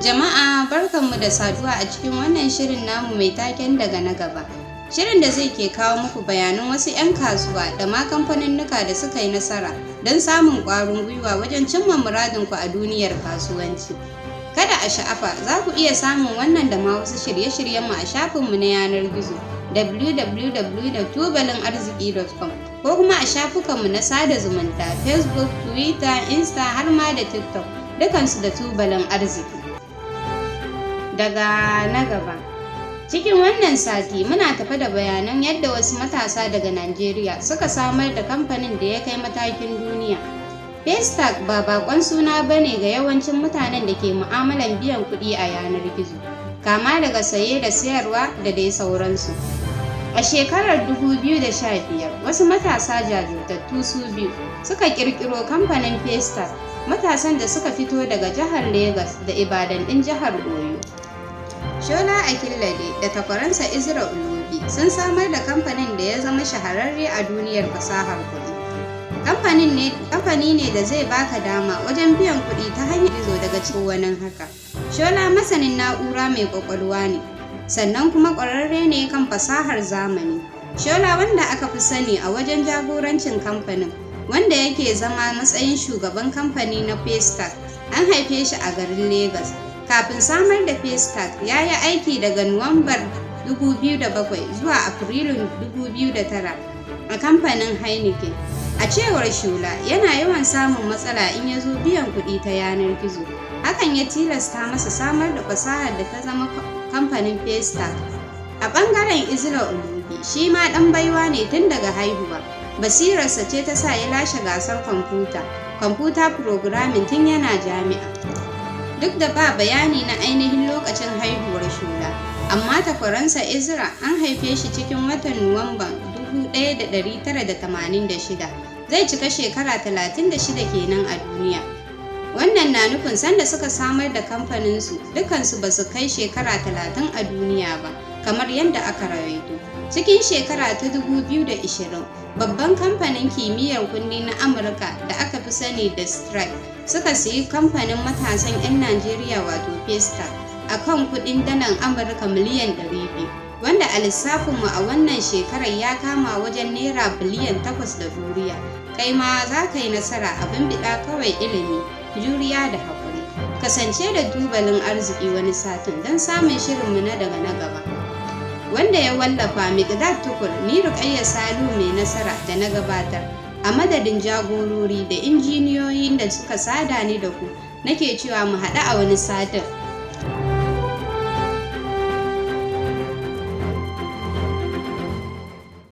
Jama'a barkanmu da saduwa a cikin wannan shirin namu mai taken daga na gaba. Shirin da zai ke kawo muku bayanan wasu 'yan kasuwa da ma kamfaninnika da suka yi nasara don samun ƙwarin gwiwa wajen cimma muradinku a duniyar kasuwanci. Kada a sha'afa, za ku iya samun wannan da ma wasu shirye-shiryenmu a shafinmu na yanar gizo www.tubalinarziƙi.com ko kuma a shafukanmu na sada zumunta Facebook, Twitter, Insta har ma da TikTok, dukansu da Tubalin Arziki. Daga na gaba. Cikin wannan sati muna tafe da bayanan yadda wasu matasa daga Najeriya suka samar da kamfanin da ya kai matakin duniya. Paystack ba bakon suna bane ga yawancin mutanen da ke mu'amalan biyan kuɗi a yanar gizo, kama daga saye da sayarwa da dai sauransu. A shekarar 2015, wasu matasa jajirtattu su biyu suka ƙirƙiro kamfanin Paystack. Matasan da suka fito daga jihar Legas da Ibadan ɗin jihar Oyo. Shola Akillade da takwaransa Izra Ulubi sun samar da kamfanin da ya zama shahararre a duniyar fasahar kuɗi. Kamfani ne da zai baka dama wajen biyan kuɗi ta hanyar gizo daga cikin wani haka. Shola masanin na'ura mai ƙwaƙwalwa ne, sannan kuma ƙwararre ne kan fasahar zamani. Shola, wanda aka fi sani a wajen jagorancin kamfanin, wanda yake zama matsayin shugaban kamfani na Paystack, an haife shi a garin Legas. Kafin samar da Paystack, ya yi aiki daga Nuwambar 2007 zuwa Afrilun 2009 a kamfanin Heineken. A cewar Shola, yana yawan samun matsala in ya zo biyan kuɗi ta yanar gizo. Hakan ya tilasta masa samar da fasahar da ta zama kamfanin Paystack. A ɓangaren Izra Ulubi, shi ma ɗan baiwa ne tun daga haihuwa. Basirarsa ce ta sa ya lashe gasar kwamfuta programming tun yana jami'a. Duk da ba bayani na ainihin lokacin haihuwar Shola, amma takwaransa Izra an haife shi cikin watan Nuwamban 1986. Zai cika shekara 36 kenan a duniya. Wannan na nufin sanda suka samar da kamfaninsu, dukansu ba su kai shekara 30 a duniya ba, kamar yadda aka rawaito. Cikin shekara ta 2020, babban kamfanin kimiyyar kundi na Amurka da aka fi sani da Stripe suka siyi kamfanin matasan 'yan Najeriya wato Paystack a kan kuɗin dalar Amurka miliyan 200, wanda a lissafinmu a wannan shekarar ya kama wajen naira biliyan 8 da ɗoriya. Kai ma za ka yi nasara, abin biɗa kawai ilimi, juriya da haƙuri. Kasance da Tubalin Arziki wani satin don samun shirinmu na daga na gaba. Wanda ya wallafa Miqdad Tukur, ni Ruqayya Salu mai nasara da na gabatar. A madadin jagorori da injiniyoyin da suka sada ni da ku, nake cewa mu haɗu a wani satin.